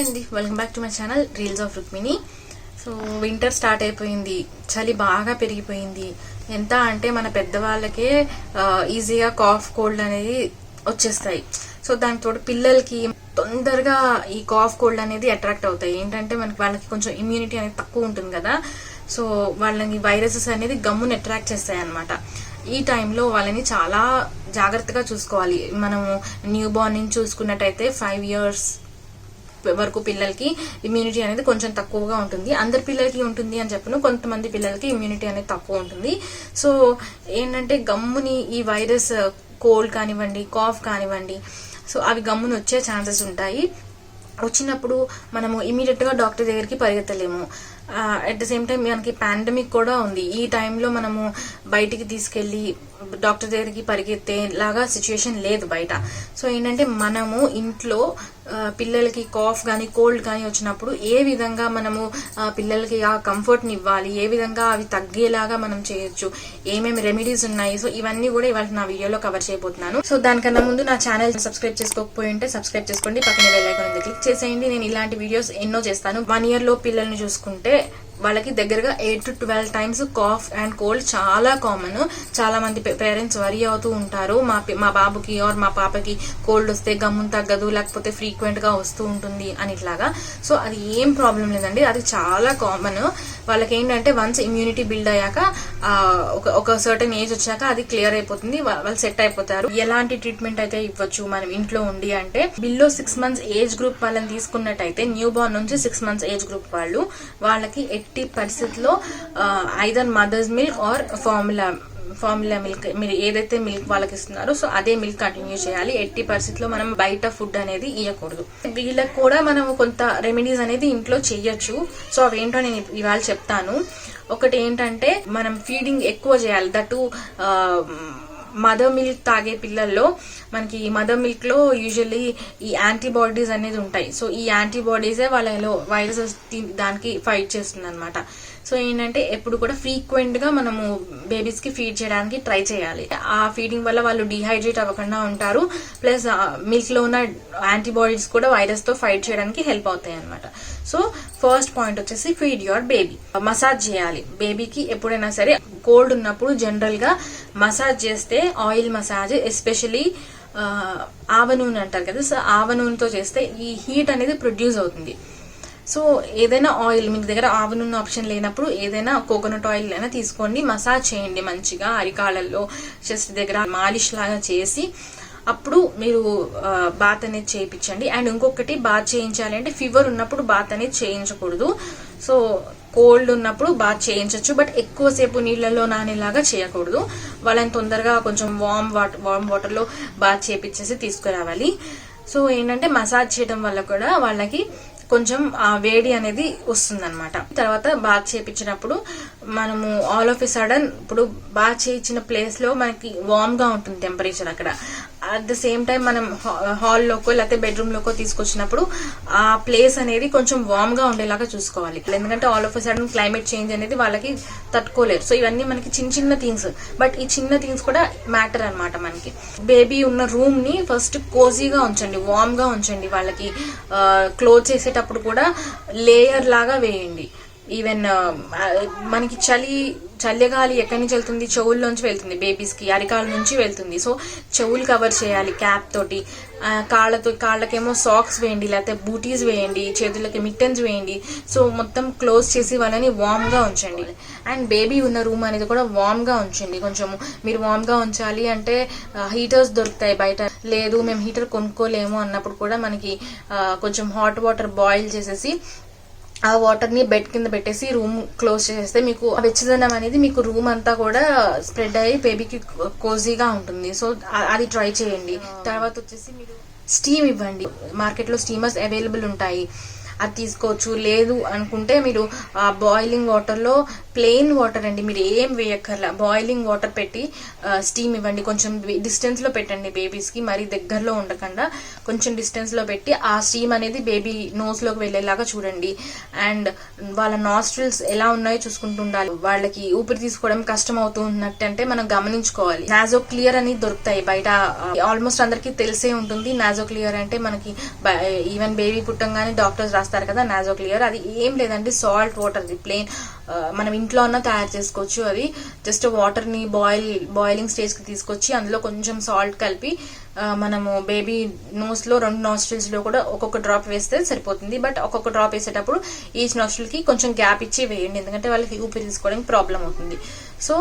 అండి, welcome back to my channel reels of Rukmini. So winter start అయిపోయింది, చలి బాగా పెరిగిపోయింది. ఎంత అంటే మన పెద్దవాళ్ళకే ఈజీగా కాఫ్ కోల్డ్ అనేది వచ్చేస్తాయి. సో దానితో పిల్లలకి తొందరగా ఈ కాఫ్ కోల్డ్ అనేది అట్రాక్ట్ అవుతాయి. ఏంటంటే వాళ్ళకి కొంచెం ఇమ్యూనిటీ అనేది తక్కువ ఉంటుంది కదా, సో వాళ్ళని వైరసెస్ అనేది గమ్మును అట్రాక్ట్ చేస్తాయి అనమాట. ఈ టైంలో వాళ్ళని చాలా జాగ్రత్తగా చూసుకోవాలి. మనము న్యూ బార్న్ నుంచి చూసుకున్నట్టయితే 5 years వరకు పిల్లలకి ఇమ్యూనిటీ అనేది కొంచెం తక్కువగా ఉంటుంది. అందరి పిల్లలకి ఉంటుంది అని చెప్పను, కొంతమంది పిల్లలకి ఇమ్యూనిటీ అనేది తక్కువ ఉంటుంది. సో ఏంటంటే గమ్ముని ఈ వైరస్ కోల్డ్ కానివ్వండి, కాఫ్ కానివ్వండి, సో అవి గమ్ముని వచ్చే ఛాన్సెస్ ఉంటాయి. వచ్చినప్పుడు మనము ఇమీడియట్ గా డాక్టర్ దగ్గరికి పరిగెత్తలేము. అట్ ద సేమ్ టైం మనకి పాండమిక్ కూడా ఉంది. ఈ టైంలో మనము బయటికి తీసుకెళ్లి డాక్టర్ దగ్గరికి పరిగెత్తే లాగా సిచ్యువేషన్ లేదు బయట. సో ఏంటంటే మనము ఇంట్లో పిల్లలకి కాఫ్ కానీ కోల్డ్ కానీ వచ్చినప్పుడు ఏ విధంగా మనము పిల్లలకి ఆ కంఫర్ట్ ని ఇవ్వాలి, ఏ విధంగా అవి తగ్గేలాగా మనం చేయొచ్చు, ఏమేమి రెమెడీస్ ఉన్నాయి, సో ఇవన్నీ కూడా ఇవాళ నా వీడియోలో కవర్ చేయబోతున్నాను. సో దానికన్నా ముందు నా ఛానల్ సబ్స్క్రైబ్ చేసుకోకపోయి ఉంటే సబ్స్క్రైబ్ చేసుకోండి, పక్కన బెల్ ఐకాన్ ఉంది క్లిక్ చేసేయండి. నేను ఇలాంటి వీడియోస్ ఎన్నో చేస్తాను. 1 year లో పిల్లల్ని చూసుకుంటే వాళ్ళకి దగ్గరగా 8 to 12 times cough and cold చాలా కామన్. చాలా మంది పేరెంట్స్ వరీ అవుతూ ఉంటారు, మా బాబుకి ఆర్ మా పాపకి కోల్డ్ వస్తే గమ్మున తగ్గదు, లేకపోతే ఫ్రీక్వెంట్ గా వస్తూ ఉంటుంది అని ఇట్లాగా. సో అది ఏం ప్రాబ్లం లేదండి, అది చాలా కామన్. వాళ్ళకి ఏంటంటే వన్స్ ఇమ్యూనిటీ బిల్డ్ అయ్యాక ఒక సర్టన్ ఏజ్ వచ్చాక అది క్లియర్ అయిపోతుంది, వాళ్ళు సెట్ అయిపోతారు. ఎలాంటి ట్రీట్మెంట్ అయితే ఇవ్వచ్చు మనం ఇంట్లో ఉండి అంటే, బిలో 6 months ఏజ్ గ్రూప్ వాళ్ళని తీసుకున్నట్టయితే, న్యూ బార్న్ నుంచి 6 months ఏజ్ గ్రూప్ వాళ్ళకి ఎట్టి పరిస్థితిలో either mothers milk are formula milk, మీరు ఏదైతే మిల్క్ వాళ్ళకి ఇస్తున్నారో సో అదే మిల్క్ కంటిన్యూ చేయాలి. ఎట్టి పరిస్థితిలో మనం బయట ఫుడ్ అనేది ఇవ్వకూడదు. వీళ్ళకి కూడా మనం కొంత రెమెడీస్ అనేది ఇంట్లో చెయ్యొచ్చు. సో అవేంటో నేను ఇవాళ చెప్తాను. ఒకటి ఏంటంటే మనం ఫీడింగ్ ఎక్కువ చేయాలి. దట్టు మదర్ మిల్క్ తాగే పిల్లల్లో మనకి మదర్ మిల్క్ లో యూజువల్లీ ఈ యాంటీబాడీస్ అనేది ఉంటాయి. సో ఈ యాంటీబాడీసే వాళ్ళలో వైరసెస్ దానికి ఫైట్ చేస్తుంది అనమాట. సో ఏంటంటే ఎప్పుడు కూడా ఫ్రీక్వెంట్ గా మనము బేబీస్ కి ఫీడ్ చేయడానికి ట్రై చేయాలి. ఆ ఫీడింగ్ వల్ల వాళ్ళు డిహైడ్రేట్ అవ్వకుండా ఉంటారు, ప్లస్ మిల్క్ లో ఉన్న యాంటీబాడీస్ కూడా వైరస్ తో ఫైట్ చేయడానికి హెల్ప్ అవుతాయి అనమాట. సో ఫస్ట్ పాయింట్ వచ్చేసి ఫీడ్ యువర్ బేబీ. మసాజ్ చేయాలి బేబీకి. ఎప్పుడైనా సరే కోల్డ్ ఉన్నప్పుడు జనరల్ గా మసాజ్ చేస్తే, ఆయిల్ మసాజ్ ఎస్పెషలీ ఆవ నూనె అంటారు కదా, సో ఆవ నూనెతో చేస్తే ఈ హీట్ అనేది ప్రొడ్యూస్ అవుతుంది. సో ఏదైనా ఆయిల్ మీ దగ్గర ఆవ నూనె ఆప్షన్ లేనప్పుడు ఏదైనా కోకోనట్ ఆయిల్ అయినా తీసుకోండి, మసాజ్ చేయండి మంచిగా అరికాళ్ళల్లో, చెస్ట్ దగ్గర మాలిష్ లాగా చేసి అప్పుడు మీరు బాత్ అనేది చేయించండి. అండ్ ఇంకొకటి, బాత్ చేయించాలి అంటే ఫీవర్ ఉన్నప్పుడు బాత్ అనేది చేయించకూడదు. సో కోల్డ్ ఉన్నప్పుడు బాత్ చేయించవచ్చు, బట్ ఎక్కువసేపు నీళ్లలో నానేలాగా చేయకూడదు. వాళ్ళని తొందరగా కొంచెం వార్మ్ వాటర్ లో బాత్ చేయించేసి తీసుకురావాలి. సో ఏంటంటే మసాజ్ చేయడం వల్ల కూడా వాళ్ళకి కొంచెం వేడి అనేది వస్తుంది అనమాట. తర్వాత బాత్ చేయించినప్పుడు మనము ఆల్ ఆఫ్ ఎ సడన్, ఇప్పుడు బాత్ చేయించిన ప్లేస్ లో మనకి వార్మ్ గా ఉంటుంది టెంపరేచర్ అక్కడ. అట్ ద సేమ్ టైం మనం హాల్లోకో లేకపోతే బెడ్రూమ్ లోకో తీసుకొచ్చినప్పుడు ఆ ప్లేస్ అనేది కొంచెం వార్మ్ గా ఉండేలాగా చూసుకోవాలి. ఎందుకంటే all of a sudden climate change అనేది వాళ్ళకి తట్టుకోలేరు. సో ఇవన్నీ మనకి చిన్న చిన్న థింగ్స్, బట్ ఈ చిన్న థింగ్స్ కూడా మ్యాటర్ అనమాట. మనకి బేబీ ఉన్న రూమ్ ని ఫస్ట్ కోజీగా ఉంచండి, వార్మ్ గా ఉంచండి. వాళ్ళకి క్లోజ్ చేసేటప్పుడు కూడా లేయర్ లాగా వేయండి. ఈవెన్ మనకి చల్లగాలి ఎక్కడి నుంచి వెళ్తుంది, చెవుల్లోంచి వెళ్తుంది, బేబీస్ కి అరికాల నుంచి వెళ్తుంది. సో చెవులు కవర్ చేయాలి క్యాప్ తోటి. కాళ్ళకేమో సాక్స్ వేయండి, లేకపోతే బూటీస్ వేయండి, చేతులకి మిట్టన్స్ వేయండి. సో మొత్తం క్లోజ్ చేసి వాళ్ళని వార్మ్ గా ఉంచండి. అండ్ బేబీ ఉన్న రూమ్ అనేది కూడా వార్మ్ గా ఉంచండి. కొంచెం మీరు వార్మ్ గా ఉంచాలి అంటే హీటర్స్ దొరుకుతాయి బయట. లేదు మేము హీటర్ కొనుక్కోలేము అన్నప్పుడు కూడా మనకి కొంచెం హాట్ వాటర్ బాయిల్ చేసేసి ఆ వాటర్ ని బెడ్ కింద పెట్టేసి రూమ్ క్లోజ్ చేసేస్తే మీకు వెచ్చదనం అనేది మీకు రూమ్ అంతా కూడా స్ప్రెడ్ అయ్యి బేబీకి కోజీగా ఉంటుంది. సో అది ట్రై చేయండి. తర్వాత వచ్చేసి మీరు స్టీమ్ ఇవ్వండి. మార్కెట్ లో స్టీమర్స్ అవైలబుల్ ఉంటాయి. అది తీసుకోవచ్చు. లేదు అనుకుంటే మీరు ఆ బాయిలింగ్ వాటర్లో, ప్లెయిన్ వాటర్ అండి, మీరు ఏం వేయక్కర్లా, బాయిలింగ్ వాటర్ పెట్టి స్టీమ్ ఇవ్వండి. కొంచెం డిస్టెన్స్లో పెట్టండి బేబీస్కి, మరీ దగ్గరలో ఉండకుండా కొంచెం డిస్టెన్స్లో పెట్టి ఆ స్టీమ్ అనేది బేబీ నోస్లోకి వెళ్ళేలాగా చూడండి. అండ్ వాళ్ళ నాస్ట్రిల్స్ ఎలా ఉన్నాయో చూసుకుంటూ ఉండాలి. వాళ్ళకి ఊపిరి తీసుకోవడం కష్టం అవుతున్నట్టు అంటే మనం గమనించుకోవాలి. నాజో క్లియర్ అని దొరుకుతాయి బయట, ఆల్మోస్ట్ అందరికీ తెలిసే ఉంటుంది. నాజో క్లియర్ అంటే మనకి ఈవెన్ బేబీ పుట్టంగానే డాక్టర్స్ రాస్తారు కదా నాజో క్లియర్. అది ఏం లేదండి, సాల్ట్ వాటర్, ప్లెయిన్ మనం ఇంట్లో అన్న తయారు చేసుకోవచ్చు. అది జస్ట్ వాటర్ని బాయిలింగ్ స్టేజ్కి తీసుకొచ్చి అందులో కొంచెం సాల్ట్ కలిపి మనము బేబీ నోస్లో 2 నాస్ట్రిల్స్లో కూడా ఒక్కొక్క డ్రాప్ వేస్తే సరిపోతుంది. బట్ ఒక్కొక్క డ్రాప్ వేసేటప్పుడు ఈచ్ నాస్ట్రిల్కి కొంచెం గ్యాప్ ఇచ్చి వేయండి, ఎందుకంటే వాళ్ళకి ఊపిరి తీసుకోవడానికి ప్రాబ్లం అవుతుంది. సో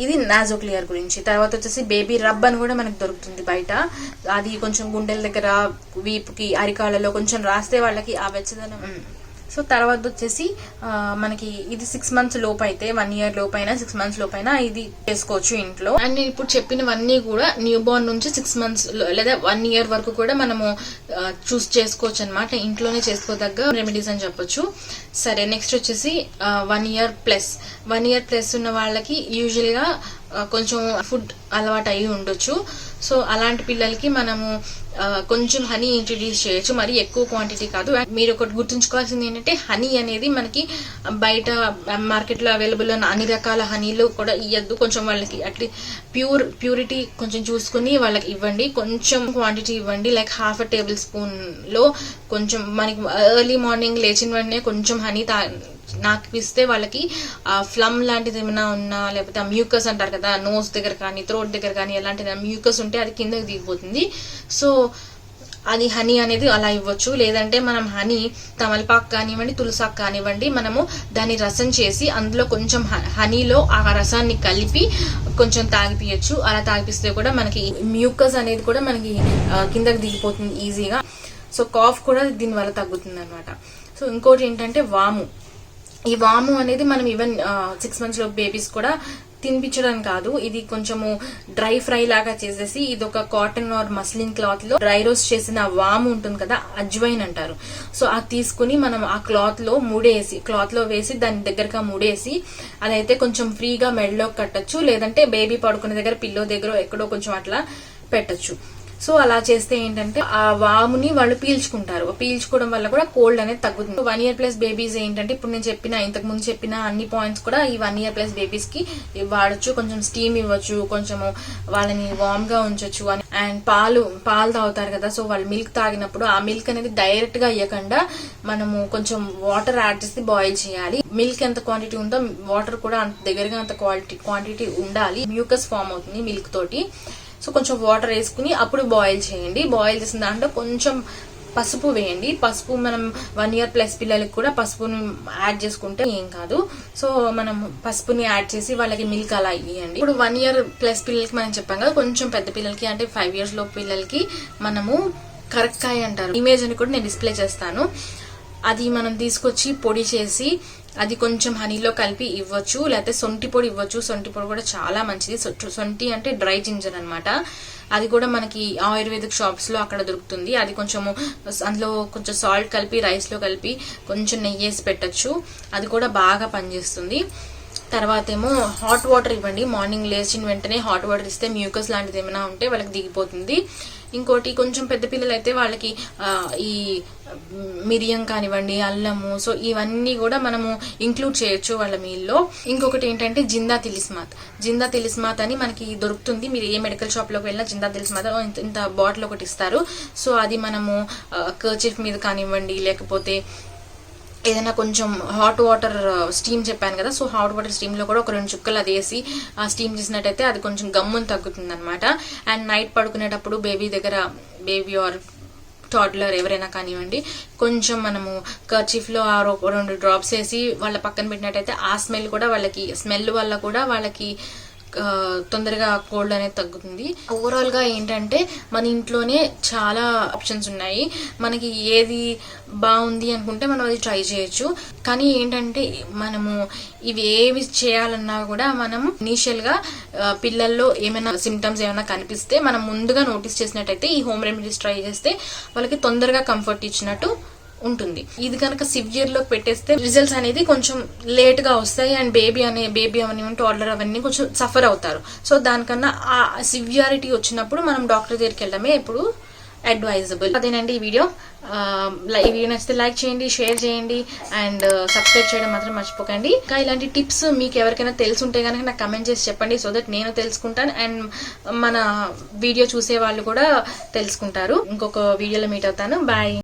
ఇది నాజో క్లియర్ గురించి. తర్వాత వచ్చేసి బేబీ రబ్ అని కూడా మనకు దొరుకుతుంది బయట. అది కొంచెం గుండెల దగ్గర, వీపుకి, అరికాళ్ళలో కొంచెం రాస్తే వాళ్ళకి ఆ వెచ్చదనం. సో తర్వాత వచ్చేసి మనకి ఇది 6 months లోపు అయితే, 1 year లోపైనా 6 months లోపైనా ఇది చేసుకోవచ్చు ఇంట్లో. అండ్ నేను ఇప్పుడు చెప్పినవన్నీ కూడా న్యూ బోర్న్ నుంచి 6 months లేదా 1 year వరకు కూడా మనము చూస్ చేసుకోవచ్చు అనమాట. ఇంట్లోనే చేసుకోదగ్గ రెమెడీస్ అని చెప్పొచ్చు. సరే, నెక్స్ట్ వచ్చేసి 1 year ప్లస్. 1 year ప్లస్ ఉన్న వాళ్ళకి యూజువల్ గా కొంచెం ఫుడ్ అలవాటు అయ్యి ఉండొచ్చు. సో అలాంటి పిల్లలకి మనము కొంచెం హనీ ఇంట్రడ్యూస్ చేయొచ్చు, మరి ఎక్కువ క్వాంటిటీ కాదు. మీరు ఒకటి గుర్తుంచుకోవాల్సింది ఏంటంటే, హనీ అనేది మనకి బయట మార్కెట్లో అవైలబుల్ ఉన్న అన్ని రకాల హనీలు కూడా ఇవ్వద్దు. కొంచెం వాళ్ళకి అట్లీస్ట్ ప్యూరిటీ కొంచెం చూసుకుని వాళ్ళకి ఇవ్వండి. కొంచెం క్వాంటిటీ ఇవ్వండి, లైక్ 1/2 tablespoon లో కొంచెం. మనకి ఎర్లీ మార్నింగ్ లేచిన వెంటనే కొంచెం హనీ నాకు ఇస్తే వాళ్ళకి ఫ్లమ్ లాంటిది ఏమైనా ఉన్నా, లేకపోతే ఆ మ్యూకస్ అంటారు కదా, నోస్ దగ్గర కానీ థ్రోట్ దగ్గర కానీ ఎలాంటిది మ్యూకస్ ఉంటే అది కిందకి దిగిపోతుంది. సో అది హనీ అనేది అలా ఇవ్వచ్చు. లేదంటే మనం హనీ, తమలపాకు కానివ్వండి, తులసాకు కానివ్వండి, మనము దాన్ని రసం చేసి అందులో కొంచెం హనీలో ఆ రసాన్ని కలిపి కొంచెం తాగిపియచ్చు. అలా తాగిపిస్తే కూడా మనకి మ్యూకస్ అనేది కూడా మనకి కిందకి దిగిపోతుంది ఈజీగా. సో కాఫ్ కూడా దీనివల్ల తగ్గుతుంది అనమాట. సో ఇంకోటి ఏంటంటే వాము. ఈ వాము అనేది మనం ఈవెన్ 6 months లో బేబీస్ కూడా తినిపించడం కాదు, ఇది కొంచెము డ్రై ఫ్రై లాగా చేసేసి, ఇది ఒక కాటన్ ఆర్ మస్లిన్ క్లాత్ లో డ్రై రోస్ట్ చేసిన వాము ఉంటుంది కదా, అజ్వైన్ అంటారు. సో అది తీసుకుని మనం ఆ క్లాత్ లో వేసి దాని దగ్గరగా ముడేసి, అదైతే కొంచెం ఫ్రీగా మెడలో కట్టచ్చు, లేదంటే బేబీ పడుకునే దగ్గర పిల్లో దగ్గర ఎక్కడో కొంచెం అట్లా పెట్టచ్చు. సో అలా చేస్తే ఏంటంటే ఆ వాముని వాళ్ళు పీల్చుకుంటారు. పీల్చుకోవడం వల్ల కూడా కోల్డ్ అనేది తగ్గుతుంది. 1 year ప్లస్ బేబీస్ ఏంటంటే, ఇప్పుడు నేను ఇంతకు ముందు చెప్పిన అన్ని పాయింట్స్ కూడా ఈ 1 year ప్లస్ బేబీస్ కి వాడచ్చు. కొంచెం స్టీమ్ ఇవ్వచ్చు, కొంచెము వాళ్ళని వార్మ్ గా ఉంచొచ్చు అని. అండ్ పాలు తాగుతారు కదా, సో వాళ్ళు మిల్క్ తాగినప్పుడు ఆ మిల్క్ అనేది డైరెక్ట్ గా ఇవ్వకుండా మనము కొంచెం వాటర్ యాడ్ చేసి బాయిల్ చేయాలి. మిల్క్ ఎంత క్వాంటిటీ ఉందో వాటర్ కూడా అంత దగ్గరగా అంత క్వాంటిటీ ఉండాలి. మ్యూకస్ ఫామ్ అవుతుంది మిల్క్ తోటి. సో కొంచెం వాటర్ వేసుకుని అప్పుడు బాయిల్ చేయండి. బాయిల్ చేసిన దాంట్లో కొంచెం పసుపు వేయండి. పసుపు మనం 1 year ప్లస్ పిల్లలకి కూడా పసుపుని యాడ్ చేసుకుంటే ఏం కాదు. సో మనం పసుపుని యాడ్ చేసి వాళ్ళకి మిల్క్ అలా ఇవ్వండి. ఇప్పుడు 1 year ప్లస్ పిల్లలకి మనం చెప్పాం కదా, కొంచెం పెద్ద పిల్లలకి అంటే 5 years లో పిల్లలకి మనము కరక్కాయ అంటారు, ఇమేజ్ అని కూడా నేను డిస్ప్లే చేస్తాను. అది మనం తీసుకొచ్చి పొడి చేసి అది కొంచెం హనీలో కలిపి ఇవ్వచ్చు, లేకపోతే సొంటి పొడి ఇవ్వచ్చు. సొంటి పొడి కూడా చాలా మంచిది. సొంటి అంటే డ్రై జింజర్ అనమాట. అది కూడా మనకి ఆయుర్వేదిక్ షాప్స్ లో అక్కడ దొరుకుతుంది. అది కొంచెము అందులో కొంచెం సాల్ట్ కలిపి రైస్ లో కలిపి కొంచెం నెయ్యి వేసి పెట్టచ్చు. అది కూడా బాగా పనిచేస్తుంది. తర్వాత ఏమో హాట్ వాటర్ ఇవ్వండి. మార్నింగ్ లేచిన వెంటనే హాట్ వాటర్ ఇస్తే మ్యూకస్ లాంటిది ఏమైనా ఉంటే వాళ్ళకి దిగిపోతుంది. ఇంకోటి కొంచెం పెద్ద పిల్లలు అయితే వాళ్ళకి ఈ మిరియం కానివ్వండి, అల్లము, సో ఇవన్నీ కూడా మనము ఇంక్లూడ్ చేయొచ్చు వాళ్ళ మీల్లో. ఇంకొకటి ఏంటంటే జిందా తిలిస్మాత్ అని మనకి దొరుకుతుంది. మీరు ఏ మెడికల్ షాప్ లోకి వెళ్ళినా జిందా తిలిస్మాత్ ఇంత బాటిల్ ఒకటి ఇస్తారు. సో అది మనము కర్చీఫ్ మీద కానివ్వండి, లేకపోతే ఏదైనా కొంచెం హాట్ వాటర్ స్టీమ్ చెప్పాను కదా, సో హాట్ వాటర్ స్టీమ్ లో కూడా ఒక 2 చుక్కలు అది వేసి స్టీమ్ చేసినట్టయితే అది కొంచెం గమ్మును తగ్గుతుంది అనమాట. అండ్ నైట్ పడుకునేటప్పుడు బేబీ ఆర్ టాడ్లర్ ఎవరైనా కానివ్వండి, కొంచెం మనము కర్చీఫ్ లో 2 drops వేసి వాళ్ళ పక్కన పెట్టినట్టయితే ఆ స్మెల్ వల్ల కూడా వాళ్ళకి తొందరగా కోల్డ్ అనేది తగ్గుతుంది. ఓవరాల్ గా ఏంటంటే మన ఇంట్లోనే చాలా ఆప్షన్స్ ఉన్నాయి. మనకి ఏది బాగుంది అనుకుంటే మనం అది ట్రై చేయొచ్చు. కానీ ఏంటంటే మనము ఇవి ఏవి చేయాలన్నా కూడా మనం ఇనీషియల్ గా పిల్లల్లో ఏమైనా సిమ్టమ్స్ ఏమైనా కనిపిస్తే మనం ముందుగా నోటీస్ చేసినట్టయితే ఈ హోమ్ రెమెడీస్ ట్రై చేస్తే వాళ్ళకి తొందరగా కంఫర్ట్ ఇచ్చినట్టు ఉంటుంది. ఇది కనుక సివియర్ లోకి పెట్టేస్తే రిజల్ట్స్ అనేది కొంచెం లేట్ గా వస్తాయి అండ్ బేబీ అవన్నీ టాడ్లర్ అవన్నీ కొంచెం సఫర్ అవుతారు. సో దానికన్నా ఆ సివియారిటీ వచ్చినప్పుడు మనం డాక్టర్ దగ్గరికి వెళ్ళడమే ఎప్పుడు అడ్వైజబుల్. అదేనండి ఈ వీడియో. ఈ వీడియో నచ్చితే లైక్ చేయండి, షేర్ చేయండి అండ్ సబ్స్క్రైబ్ చేయడం మాత్రం మర్చిపోకండి. ఇంకా ఇలాంటి టిప్స్ మీకు ఎవరికైనా తెలుసుంటే కనుక నాకు కమెంట్ చేసి చెప్పండి, సో దట్ నేను తెలుసుకుంటాను అండ్ మన వీడియో చూసే వాళ్ళు కూడా తెలుసుకుంటారు. ఇంకొక వీడియోలో మీట్ అవుతాను. బాయ్.